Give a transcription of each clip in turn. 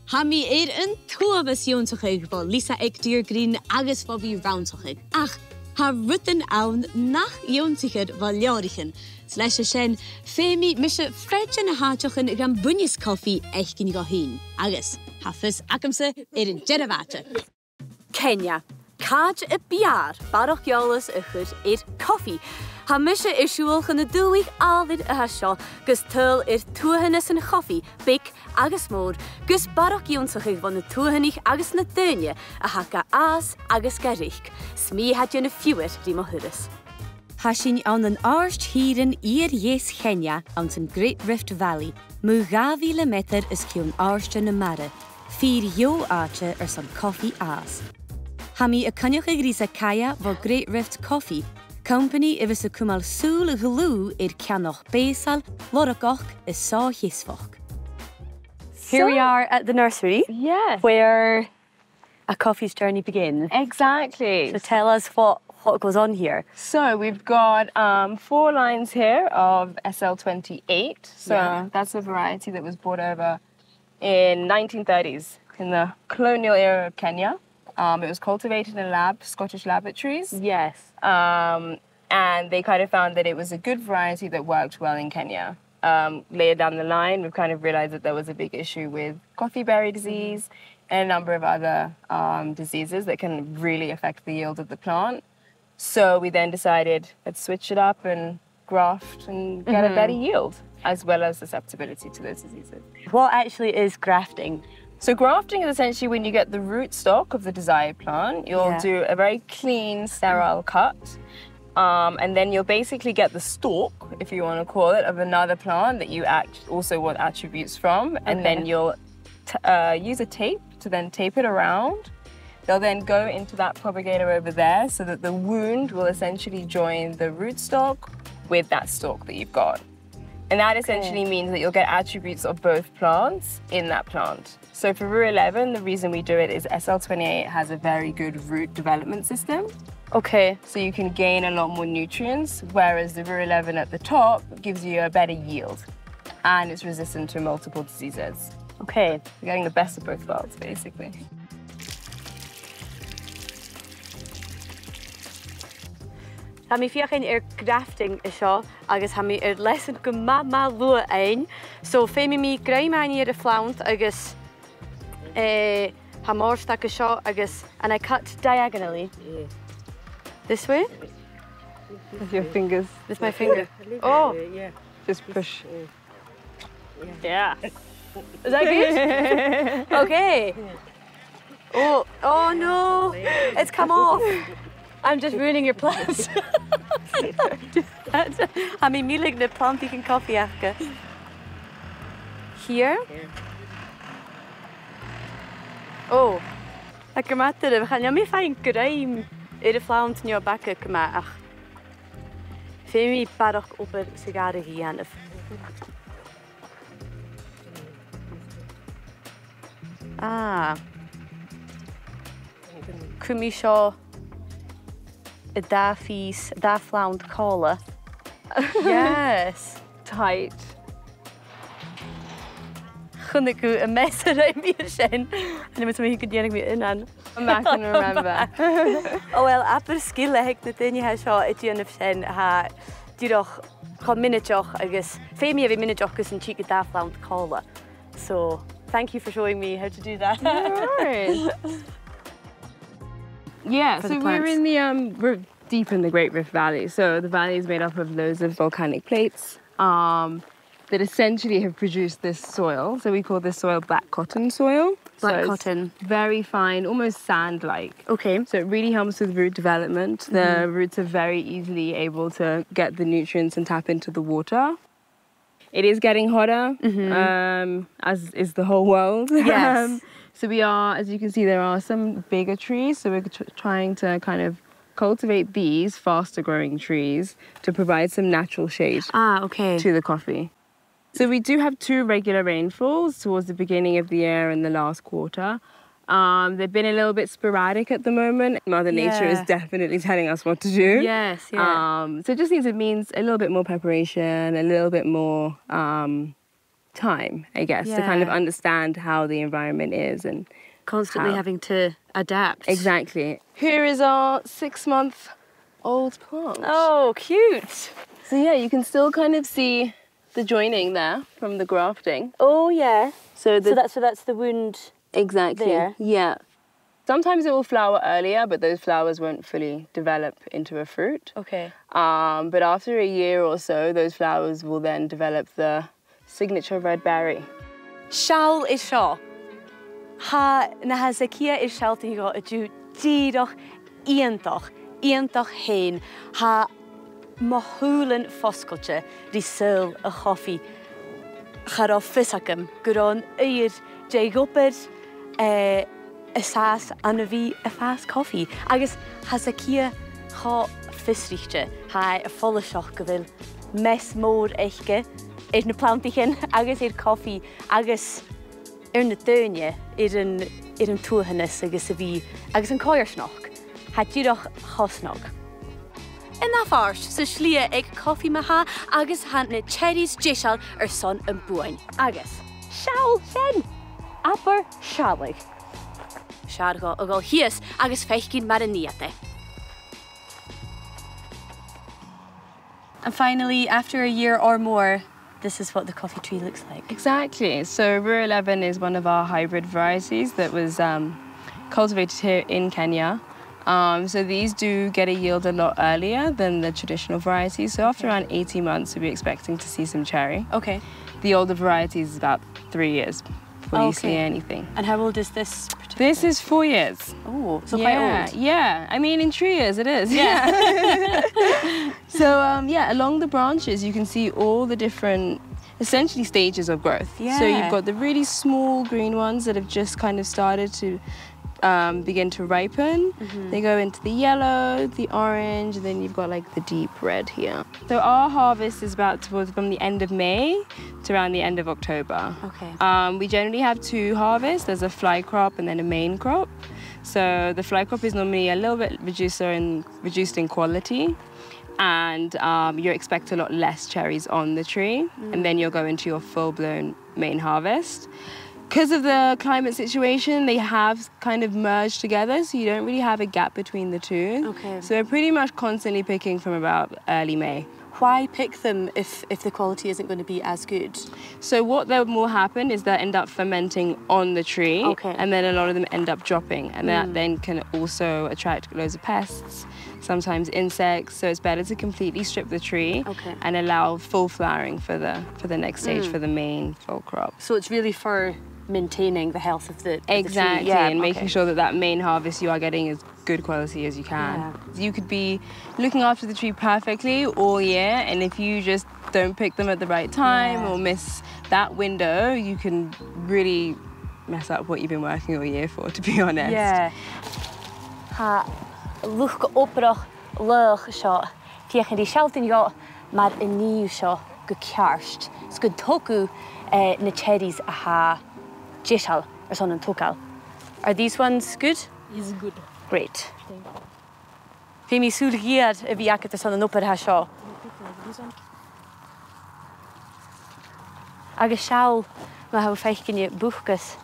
Hami an turas iontochaig bol Lisa ag Dear Green agus Bobby roundtochaig. Ach, ha rutten aun nach iontichad bol leorichin. Slighe shen, femi mishe fredjen haatjochen gan bunjes koffie echkin go hin. Agus, hafis akamse in Jedavate. Kenya. Cad y biar barach geolas y chud coffee. Ha mishe siúil chun na dúigh alvid a hasio, gus tuil tuahannas yn coffee, big agus mór, gus barach ionsachaig van na tuahanich agus na duine a ha as agus garich. Smí had yn y fiúir di mohuris. Ha sin an an arst hierin yes Kenya an zijn Great Rift Valley, mu gavile meter is kion arste na mare, 4 jo aatje some coffee as. Hami a cynioch grisa kaya vo Great Rift Coffee, company ifis a kumal súl glú ceannoch basal, lorogoch is sá hisfoch. Here we are at the nursery, yes, where a coffee's journey begins. Exactly. So tell us what goes on here. So we've got 4 lines here of SL28. So that's a variety that was brought over in 1930s in the colonial era of Kenya. It was cultivated in Scottish laboratories. Yes. And they kind of found that it was a good variety that worked well in Kenya. Later down the line, we've kind of realized that there was a big issue with coffee berry disease and a number of other diseases that can really affect the yield of the plant. So we then decided, let's switch it up and graft and get a better yield, as well as susceptibility to those diseases. What actually is grafting? So grafting is essentially when you get the root stock of the desired plant, you'll do a very clean, sterile cut, and then you'll basically get the stalk, if you want to call it, of another plant that you also want attributes from, and then you'll use a tape to then tape it around. They'll then go into that propagator over there so that the wound will essentially join the rootstock with that stalk that you've got. And that essentially means that you'll get attributes of both plants in that plant. So for Roux 11, the reason we do it is SL28 has a very good root development system. Okay. So you can gain a lot more nutrients, whereas the Roux 11 at the top gives you a better yield and it's resistant to multiple diseases. Okay. You're getting the best of both worlds, basically. Hami fiachin grafting isio, agus hami lesson go ma lua ein. So femi mi greu main a flaunt agus ha morstak isio agus, and I cut diagonally. This way? With your fingers. With my finger. Oh. Just push. Yeah. Is that good? Okay. Oh no, it's come off. I'm just ruining your plants. I mean, me like the plant you can coffee after. Here? Oh, I come at it. We gaan me find grime. De plant in your back come at. Femi paddock op een sigaren gaan. Ah. Kumi shaw. A da flound collar. Yes. Tight. Gun ik een mes erin weer zijn. En dan moet je kunnen weer in aan. I can remember. Oh well, apper skillen heb ik het in je zo het je of zijn ha die toch gewoon minutjoch agus. Femi heb minutjoch kus een chique da flound collar. So thank you for showing me how to do that. Yeah, so we're in the we're deep in the Great Rift Valley. So the valley is made up of loads of volcanic plates that essentially have produced this soil. So we call this soil black cotton soil. Black cotton. Very fine, almost sand-like. Okay. So it really helps with root development. The roots are very easily able to get the nutrients and tap into the water. It is getting hotter, as is the whole world. Yes. So we are, as you can see, there are some bigger trees. So we're trying to kind of cultivate these faster growing trees to provide some natural shade to the coffee. So we do have 2 regular rainfalls towards the beginning of the year and the last quarter. They've been a little bit sporadic at the moment. Mother Nature is definitely telling us what to do. Yes, yeah. So it just means a little bit more preparation, a little bit more time, I guess, to kind of understand how the environment is and constantly having to adapt. Exactly. Here is our 6-month-old plant. Oh, cute. So yeah, you can still kind of see the joining there from the grafting. Oh, yeah. So that's the wound. exactly. There. Yeah. Sometimes it will flower earlier, but those flowers won't fully develop into a fruit. Okay. But after a year or so, those flowers will then develop the signature red berry. Siawl is seo. Na has a kia is shelter go a dú dídoch íontach hain. Ha mahúlan foscote rí sil a chofi. Char á fisacum gurón eir jay goped a sas an a bhí a Fàs Cofaidh. Agus has a kia ha fisrichte ha a folle seach go bhfuil mes mór eiche na plantichen agus coffee agus na dúine an tuahannas agus a bhí agus an cóirsnach. Ha dúdach chosnog. In na fárs sa slighe ag coffee maha agus han na cherries jísal son an buin. Agus siawl sin apar sialig. Siargo a gáil hias agus feighinn mar a níate. And finally, after a year or more, this is what the coffee tree looks like. Exactly. So Rue 11 is one of our hybrid varieties that was cultivated here in Kenya. So these do get a yield a lot earlier than the traditional varieties. So after around 18 months, we'll be expecting to see some cherry. Okay. The older varieties is about 3 years before you see anything. And how old is this particular? This is 4 years. Oh, so quite old. Yeah. I mean, in 3 years it is. Yeah. So yeah, along the branches you can see all the different, essentially, stages of growth. Yeah. So you've got the really small green ones that have just kind of started to begin to ripen. They go into the yellow, the orange, and then you've got like the deep red here. So our harvest is from the end of May to around the end of October. Okay. We generally have 2 harvests. There's a fly crop and then a main crop. So the fly crop is normally a little bit reduced in quality, and you expect a lot less cherries on the tree, and then you'll go into your full-blown main harvest. Because of the climate situation, they have kind of merged together, so you don't really have a gap between the two. Okay. So we're pretty much constantly picking from about early May. Why pick them if the quality isn't going to be as good? So what will happen is they'll end up fermenting on the tree, and then a lot of them end up dropping, and that then can also attract loads of pests, sometimes insects. So it's better to completely strip the tree and allow full flowering for the next stage, for the main full crop. So it's really for maintaining the health of the exactly, tree. Yeah, and making sure that main harvest you are getting as good quality as you can. Yeah. You could be looking after the tree perfectly all year, and if you just don't pick them at the right time or miss that window, you can really mess up what you've been working all year for, to be honest. Yeah. Ha luch go oprach lech seo tíoch an sheltain go mar a níu seo go cearst. It's go toku na cherries a ha jísal son an tokal. Are these ones good? It's good. Great. Fé mi súl giad a bhí agat son an opad ha seo. Agus siawl ma ha feighinn buchgus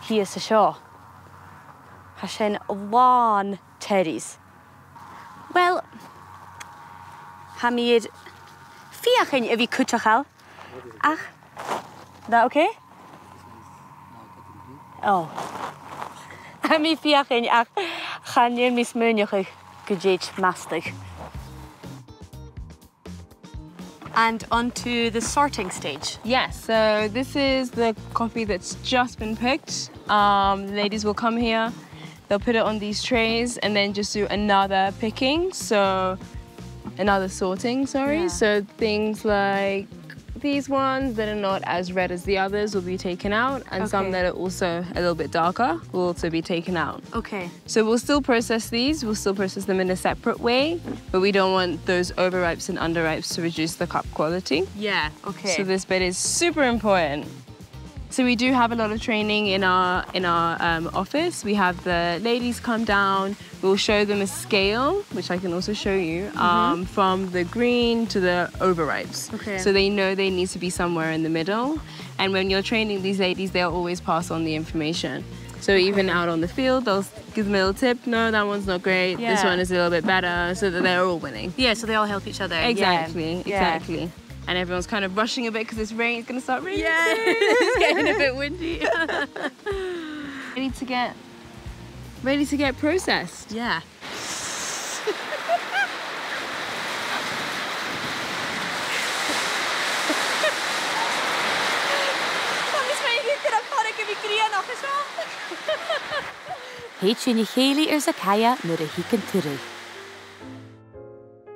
hi sa seo. Ha sin lán cherries. Well, ha miad fiachinn a bhí cúteachal. Ach, that okay? Oh. Ha mi fiachinn ach chaníir mi smúneach go déit mastig. And onto the sorting stage. Yes, so this is the coffee that's just been picked. Ladies will come here, they'll put it on these trays and then just do another picking, so another sorting, sorry. Yeah. So things like these ones that are not as red as the others will be taken out, and some that are also a little bit darker will also be taken out. Okay. So we'll still process these, we'll still process them in a separate way, but we don't want those overripes and underripes to reduce the cup quality. Yeah, okay. So this bit is super important. So we do have a lot of training in our office. We have the ladies come down. We'll show them a scale, which I can also show you, from the green to the overripes. Okay. So they know they need to be somewhere in the middle. And when you're training these ladies, they'll always pass on the information. So even out on the field, they'll give them a little tip. No, that one's not great. Yeah. This one is a little bit better, so that they're all winning. Yeah, so they all help each other. Exactly, Yeah. exactly. And everyone's kind of rushing a bit because it's rain. It's going to start raining. Yeah, it's getting a bit windy. Ready to get processed. Yeah. Héit sin i chéalaí ar sa caia nuair a hiiceann turas.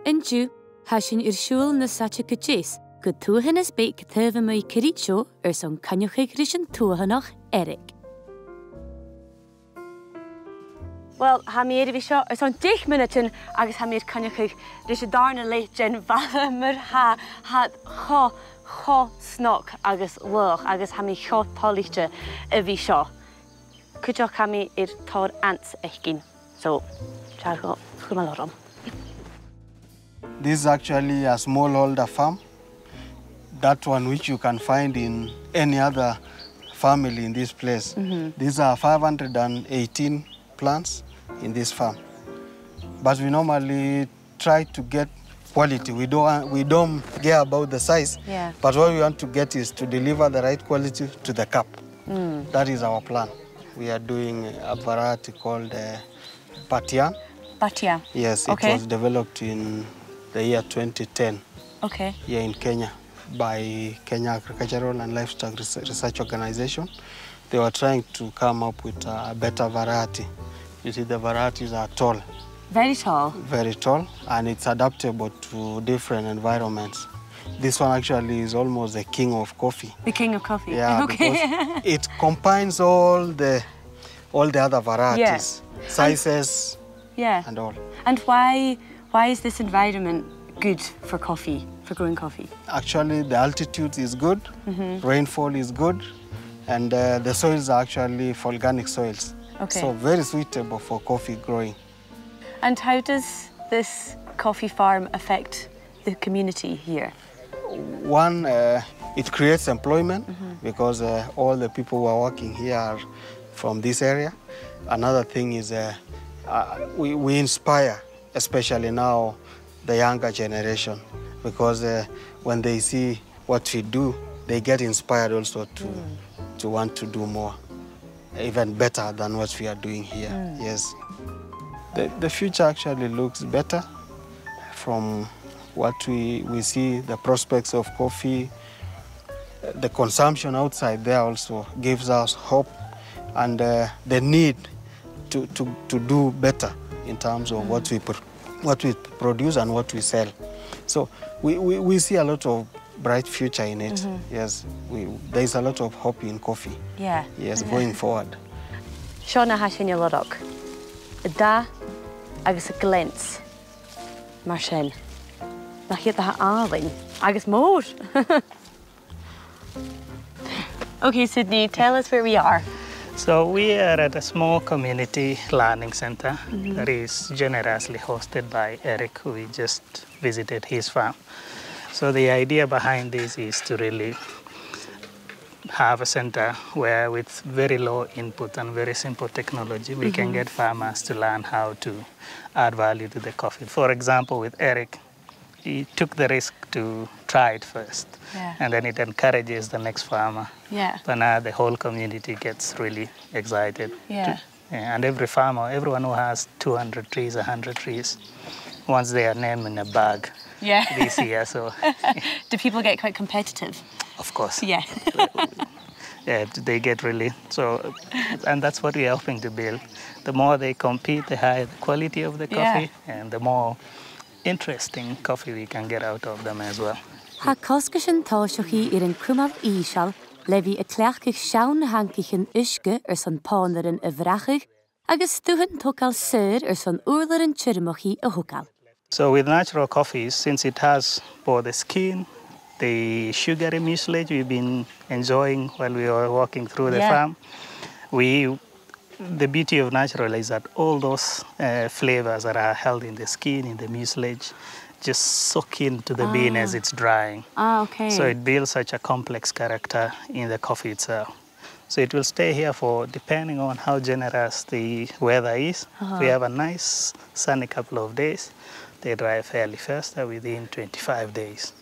Inniu, tá sin ar siúil na saite go dtéas, go tuaithin is beit go taobh mé ciritseo ar son caneochaigh rís an tuaithanach Eric. Well, ha mi er vi seo, er son 10 minuten agus ha mi er cannechuig rys y darna leit gen vala myr ha cho snoc agus loch agus ha mi cho polichte y fi seo. Cwtioch ha mi er tor ants eich gyn. So, chargo, chwmalorom. This is actually a smallholder farm. That one which you can find in any other family in this place. These are 518 plants in this farm. But we normally try to get quality. We don't care about the size. Yeah. But what we want to get is to deliver the right quality to the cup. That is our plan. We are doing a variety called Patian. Batia. Yes, Okay. it was developed in the year 2010 Okay. here in Kenya by Kenya Agricultural and Livestock Research Organization. They were trying to come up with a better variety. You see, the varieties are tall, Very tall. very tall, and it's adaptable to different environments. This one actually is almost the king of coffee. The king of coffee. Yeah, Okay. because it combines all the other varieties, sizes, Yeah. and all. And why is this environment good for coffee, for growing coffee? Actually, the altitude is good, rainfall is good, and the soils are actually volcanic soils. Okay. So very suitable for coffee growing. And how does this coffee farm affect the community here? One, it creates employment because all the people who are working here are from this area. Another thing is we inspire, especially now, the younger generation, because when they see what we do, they get inspired also to want to do more, even better than what we are doing here. Yes. The future actually looks better from what we see, the prospects of coffee. The consumption outside there also gives us hope and the need to do better in terms of what we produce and what we sell. So we see a lot of bright future in it. Yes, there is a lot of hope in coffee. Yeah. Yes, going forward. Sean ha sin lodog. Y da agus y glens. Mar sin. Na chi ha alwyn. Agus môr. Okay, Sydney, tell us where we are. So we are at a small community learning center that is generously hosted by Eric, who we just visited his farm. So the idea behind this is to really have a center where with very low input and very simple technology, we can get farmers to learn how to add value to the coffee. For example, with Eric, he took the risk to try it first. Yeah. And then it encourages the next farmer. Yeah. But now the whole community gets really excited. Yeah. And every farmer, everyone who has 200 trees, 100 trees, wants their name in a bag Yeah. this year. So, Do people get quite competitive? of course, Yeah. yeah, they get really, so, and that's what we're helping to build. The more they compete, the higher the quality of the coffee, and the more interesting coffee we can get out of them as well. Tá cosca sin táiseachaí ar an crumal íseal le bhí a cleachcaigh seán na hancaigh uisce ar san pánarin a bhreachaigh agus tuhann tócail suir ar san uirlar an tíreamachaí a thucail. So with natural coffees, since it has both the skin the sugary mucilage we've been enjoying while we were walking through the farm. The beauty of natural is that all those flavors that are held in the skin, in the mucilage, just soak into the bean as it's drying. Okay. So it builds such a complex character in the coffee itself. So it will stay here for, depending on how generous the weather is. If we have a nice sunny couple of days, they dry fairly fast, within 25 days.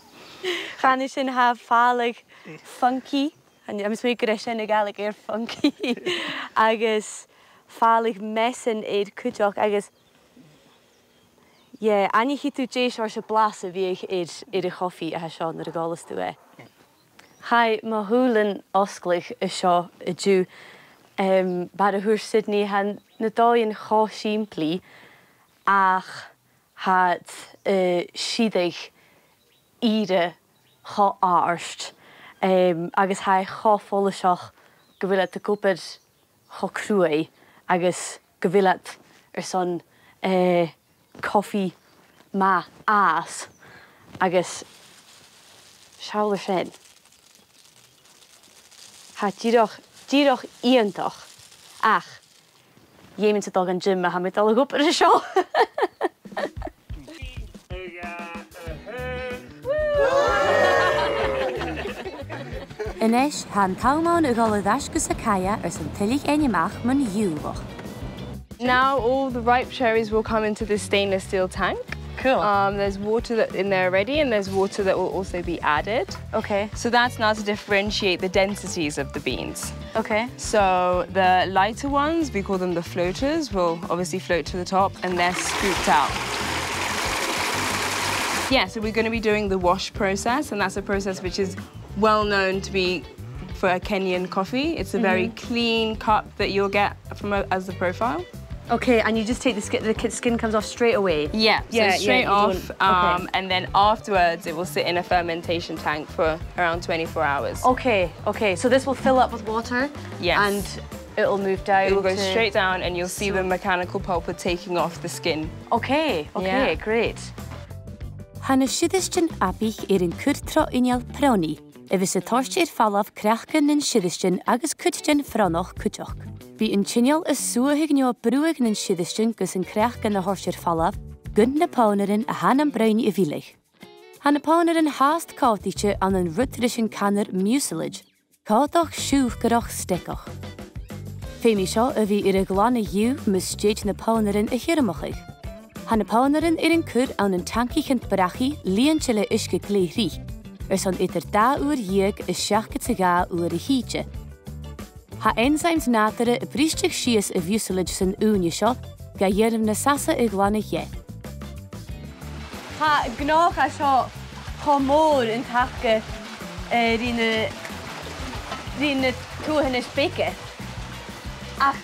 Gaan is in haar Faic funky. En I'm speaking of sin Gaelic air funky. Agus Faic messen cúteach agus ani hitú déis ar se blasa bhíh a chofií a seán ar a gálas tú é. Hai má thuúlann osclaich is seo a dú bar a thuair Sydney han na dáin chá siimplí ach hat siadaich ire chá áirst agus ha chá fóla seach go bhfuile a cúpad chá cruúé agus go bhfuile ar son coffee ma as agus seála sin. Ha díoch íontach ach dhéiminn sa dul an gym a ha mit all gúpad a seo. Inis, han taumáin a gála dheisgus a caia ar san tuiligh a-mach man dhiúlach. Now all the ripe cherries will come into this stainless steel tank. Cool. There's water in there already, and there's water that will also be added. Okay. So that's now to differentiate the densities of the beans. Okay. So the lighter ones, we call them the floaters, will obviously float to the top, and they're scooped out. Yeah, so we're going to be doing the wash process, and that's a process which is well known to be for a Kenyan coffee. It's a very clean cup that you'll get from as the profile. Okay, and you just take the skin comes off straight away? Yeah, so straight off, okay. And then afterwards it will sit in a fermentation tank for around 24 hours. Okay, okay, so this will fill up with water? Yes. And it'll move down? It will go straight down and you'll see the mechanical pulper taking off the skin. Okay, okay, great. Hanna siadistin apich ar an cúrtro ineal proni, vis a toirte fallah creachcan in siadistin agus cúttin franoch cúteach. Bhí an tineal is suaigh neo brúig in siadistin gus an creachcan na horsir fallah, gun na pánarin a hanam braini a bhíleich. Hanna pánarin háast cáitiche an an rutrishin canner mucilage, cátoch siúch gorach stekach. Féimi seo a bhí ar a glána hiú mus stéid na pánarin a hiramachig. Hanna pánarin ar an cúr an tankichint brachi líonchile isce glé rí, son idir 10 uur dhéag is 7 uur a híte. Ha enzymes nátara a brísteach síos a bhúsilid san úne seo, ga dhéanam na sasa i glána hé. Ha gnách a seo chomór in tacha rína túhanna spéice. Ach,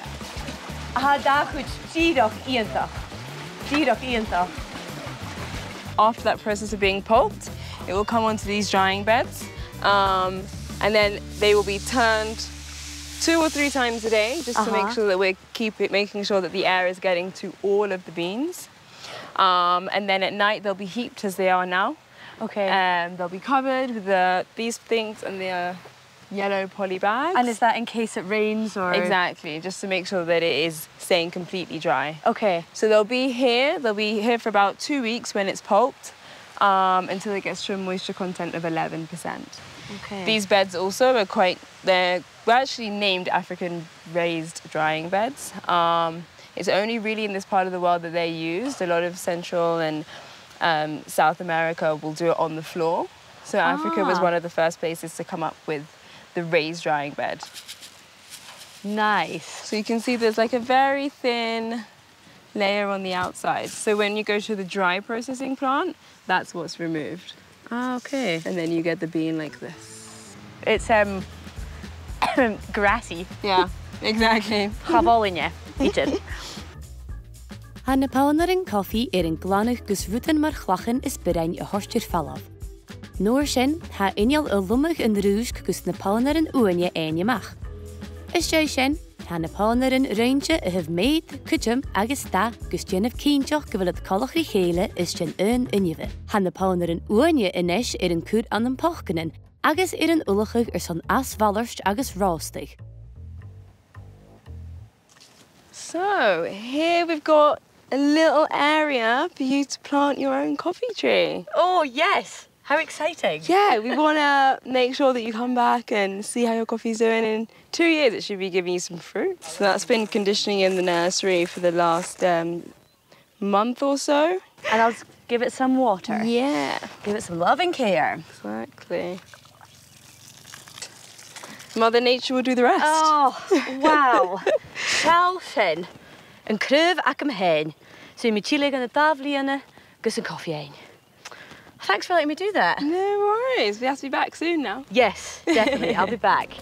ha dáchuid díoch íontach. Díoch íontach. After that process of being pulped, it will come onto these drying beds, and then they will be turned 2 or 3 times a day, just to make sure that we're making sure that the air is getting to all of the beans. And then at night they'll be heaped as they are now. Okay. They'll be covered with these things and the yellow poly bags. And is that in case it rains or? Exactly, just to make sure that it is staying completely dry. Okay. So they'll be here for about 2 weeks when it's pulped, until it gets to a moisture content of 11%. Okay. These beds also are they're actually named African raised drying beds. It's only really in this part of the world that they're used. A lot of Central and South America will do it on the floor. So Africa was one of the first places to come up with the raised drying bed. Nice. So you can see there's like a very thin layer on the outside. So when you go to the dry processing plant, that's what's removed. Ah, okay. And then you get the bean like this. It's grassy. Yeah, exactly. Chaballinje, eat it. Hanna pánarin coffee ar an glánach gus rutan mar chlachan is berein a horstir fallah. Nóir sin, ha ineal a lumach an rúsk gus na pánarin uaine a-mach. Is sé sin, Han na pánar an roinse a hef méid, cujum agus da gus dhéanamh cínteach go bhfuil ad colachrí chéile is sin unive. Han na pánar an uaine inis an cúd an an pochcanin, agus an ulachuig son asvallarst agus rástaigh. So, here we've got a little area for you to plant your own coffee tree. Oh, yes. How exciting. Yeah, we want to make sure that you come back and see how your coffee's doing. In 2 years, it should be giving you some fruit. So that's been conditioning in the nursery for the last month or so. And I'll give it some water. Yeah. Give it some love and care. Exactly. Mother Nature will do the rest. Oh, wow. Shall sin yn cryf ac ymhen, so mi chilig yn y daflu yna, gus yn coffi ein. Thanks for letting me do that. No worries. We have to be back soon now. Yes, definitely. I'll be back.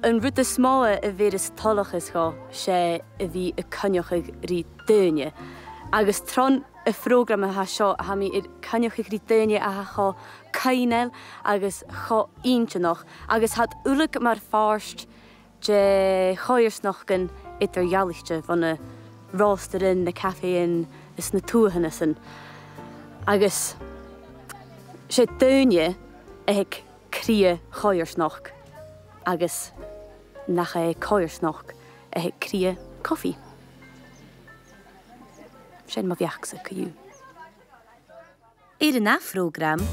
Yn rwyd y smawe y fyr ys tolach ys go, se y fi y cynioch ag ri dynnu. Agus tron y ffrogram y ha sio, ha mi i'r cynioch ag ri dynnu a ha cho cainel, agus cho inchanoch, agus had ulig mar farst, je choirs noch gan itter jalichtje van y rosterin, y caféin, is na toegenessen. Agus sé dynnu ag crie choirs noch, agus nach choirs noch ag crie koffie. Sin ma fiachsa cyw. Ir yn afrogram,